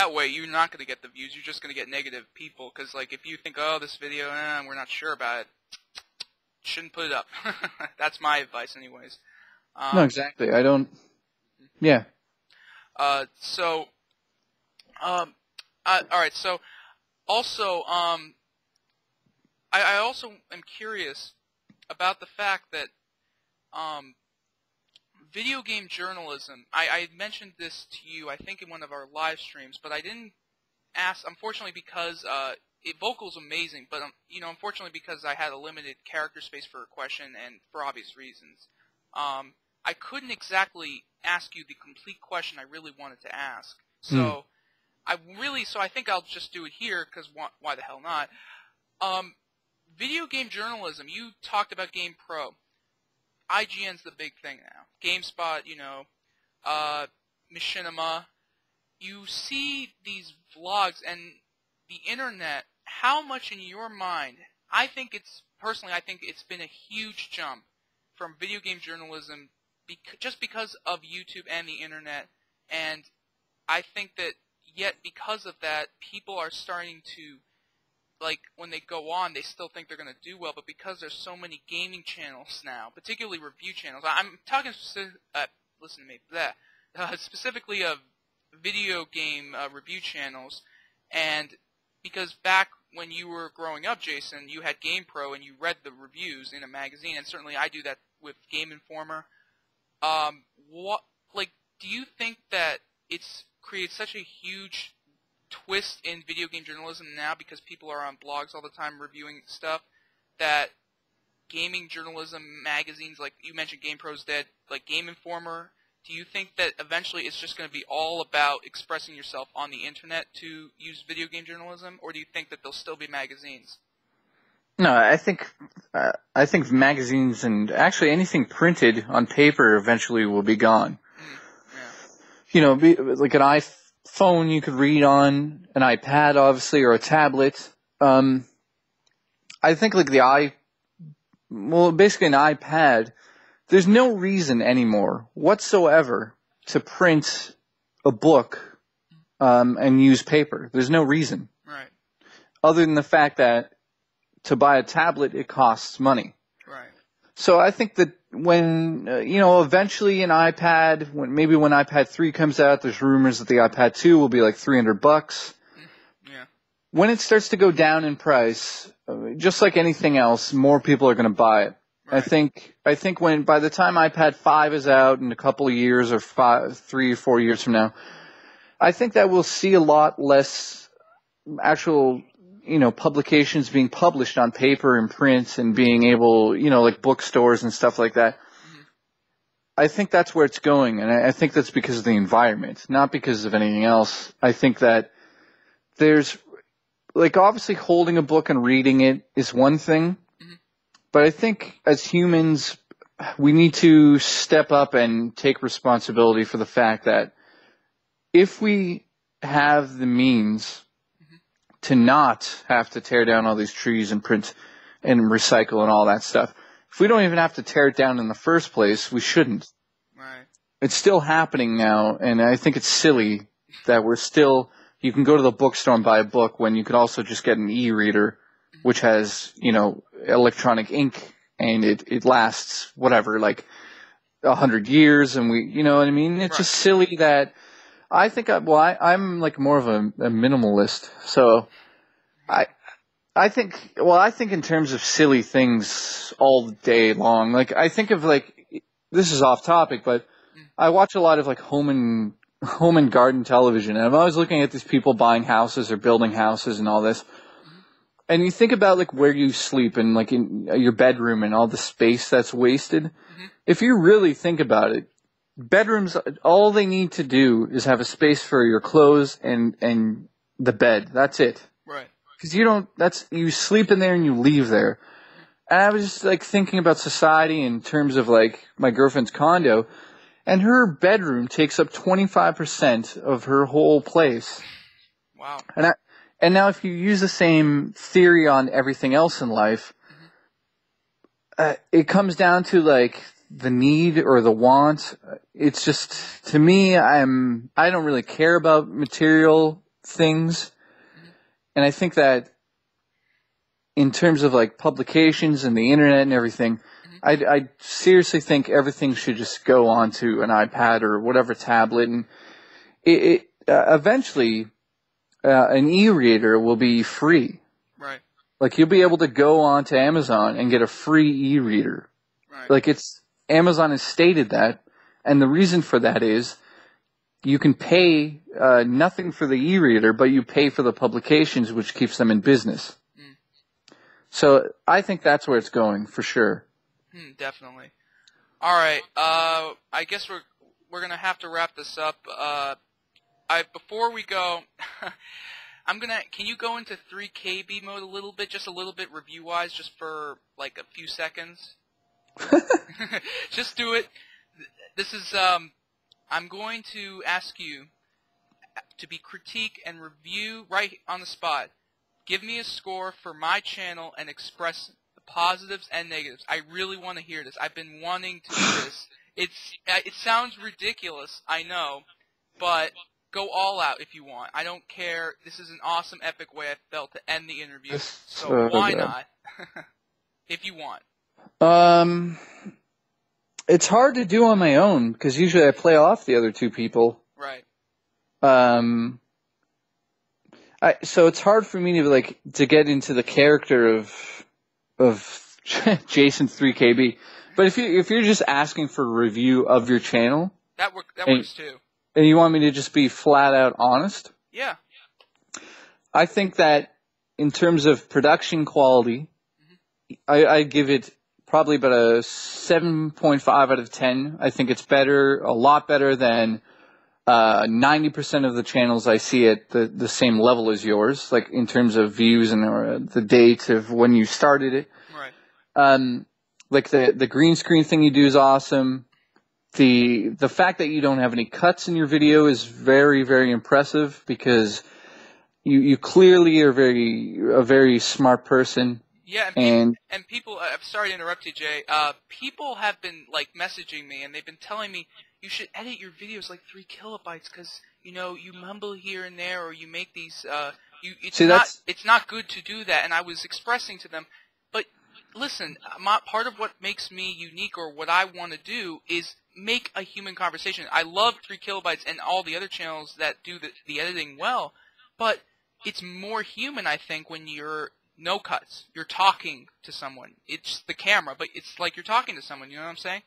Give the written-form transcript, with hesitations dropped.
that way you're not going to get the views. You're just going to get negative people. Because like if you think, oh, this video, we're not sure about it, shouldn't put it up. That's my advice, anyways. No, exactly. I don't. Yeah. All right. So, also, I also am curious about the fact that video game journalism. I mentioned this to you, I think, in one of our live streams, but I didn't ask, unfortunately, because vocal's amazing, but unfortunately, because I had a limited character space for a question, and for obvious reasons, I couldn't exactly ask you the complete question I really wanted to ask. So, I think I'll just do it here, because why the hell not? Video game journalism, you talked about GamePro. IGN's the big thing now. GameSpot, Machinima. You see these vlogs and the internet, how much in your mind, I think it's been a huge jump from video game journalism just because of YouTube and the internet, and I think that yet because of that, people are starting to, like, when they go on, they still think they're going to do well, but because there's so many gaming channels now, particularly review channels, I'm talking specifically of video game review channels, and because back when you were growing up, Jason, you had GamePro and you read the reviews in a magazine, and certainly I do that with Game Informer. Do you think that it's created such a huge twist in video game journalism now because people are on blogs all the time reviewing stuff that gaming journalism magazines, like you mentioned GamePro's dead, like Game Informer, do you think that eventually it's just going to be all about expressing yourself on the internet to use video game journalism, or do you think that there'll still be magazines? No, I think magazines and actually anything printed on paper eventually will be gone. Yeah. Like an iPhone you could read on, an iPad obviously, or a tablet. I think like basically an iPad, there's no reason anymore whatsoever to print a book and use paper. There's no reason. Right. Other than the fact that to buy a tablet, it costs money. Right. So I think that when, eventually an iPad, when iPad 3 comes out, there's rumors that the iPad 2 will be like $300. Yeah. When it starts to go down in price, just like anything else, more people are going to buy it. Right. I think when, by the time iPad 5 is out in a couple of years or 3 or 4 years from now, I think that we'll see a lot less actual publications being published on paper and print and being able, like bookstores and stuff like that. Mm-hmm. I think that's where it's going, and I think that's because of the environment, not because of anything else. I think that there's, like, obviously holding a book and reading it is one thing, mm-hmm. but I think as humans, we need to step up and take responsibility for the fact that if we have the means to not have to tear down all these trees and print and recycle and all that stuff, if we don't even have to tear it down in the first place, we shouldn't. Right. It's still happening now, and I think it's silly that you can go to the bookstore and buy a book when you could also just get an e-reader, which has, electronic ink, and it lasts, whatever, like 100 years, and you know what I mean? It's just silly that I think I'm like more of a minimalist, so I think in terms of silly things all day long. Like I think of this is off topic, but I watch a lot of like home and garden television, and I'm always looking at these people buying houses or building houses and all this. And you think about like where you sleep and like in your bedroom and all the space that's wasted. Mm-hmm. If you really think about it, bedrooms, all they need to do is have a space for your clothes and the bed. That's it. Right. Because you sleep in there and you leave there. And I was just like thinking about society in terms of like my girlfriend's condo, and her bedroom takes up 25% of her whole place. Wow. And now if you use the same theory on everything else in life, it comes down to like the need or the want. It's just, to me, I don't really care about material things. Mm-hmm. And I think that in terms of like publications and the internet and everything, Mm-hmm. I seriously think everything should just go onto an iPad or whatever tablet, and eventually an e-reader will be free. Right. Like you'll be able to go onto Amazon and get a free e-reader. Right. Like Amazon has stated that, and the reason for that is you can pay nothing for the e-reader, but you pay for the publications, which keeps them in business. Mm. So I think that's where it's going for sure. Definitely. All right. I guess we're gonna have to wrap this up. Before we go, Can you go into 3KB mode a little bit, just a little bit review-wise, just for like a few seconds? Just do it. This is I'm going to ask you to be critique and review right on the spot. Give me a score for my channel and express the positives and negatives. I really want to hear this. I've been wanting to do this. It sounds ridiculous, I know, but go all out if you want. I don't care. This is an awesome, epic way I felt to end the interview. So why not? If you want. It's hard to do on my own because usually I play off the other two people. Right. So it's hard for me to get into the character of Jason 3KB. But if you're just asking for a review of your channel, that works too. And you want me to just be flat out honest? Yeah. I think that in terms of production quality, I give it probably about a 7.5 out of 10. I think it's a lot better than 90% of the channels I see at the same level as yours, like in terms of views and the date of when you started it. Right. Like the green screen thing you do is awesome. The fact that you don't have any cuts in your video is very, very impressive because you clearly are a very smart person. Yeah, and people, I'm sorry to interrupt you, Jay. People have been messaging me and they've been telling me you should edit your videos like 3 kilobytes because you mumble here and there or you make these. It's not good to do that. And I was expressing to them, but listen, part of what makes me unique or what I want to do is make a human conversation. I love 3 kilobytes and all the other channels that do the editing well, but it's more human, I think, when you're no cuts. You're talking to someone. It's the camera, but it's like you're talking to someone. You know what I'm saying?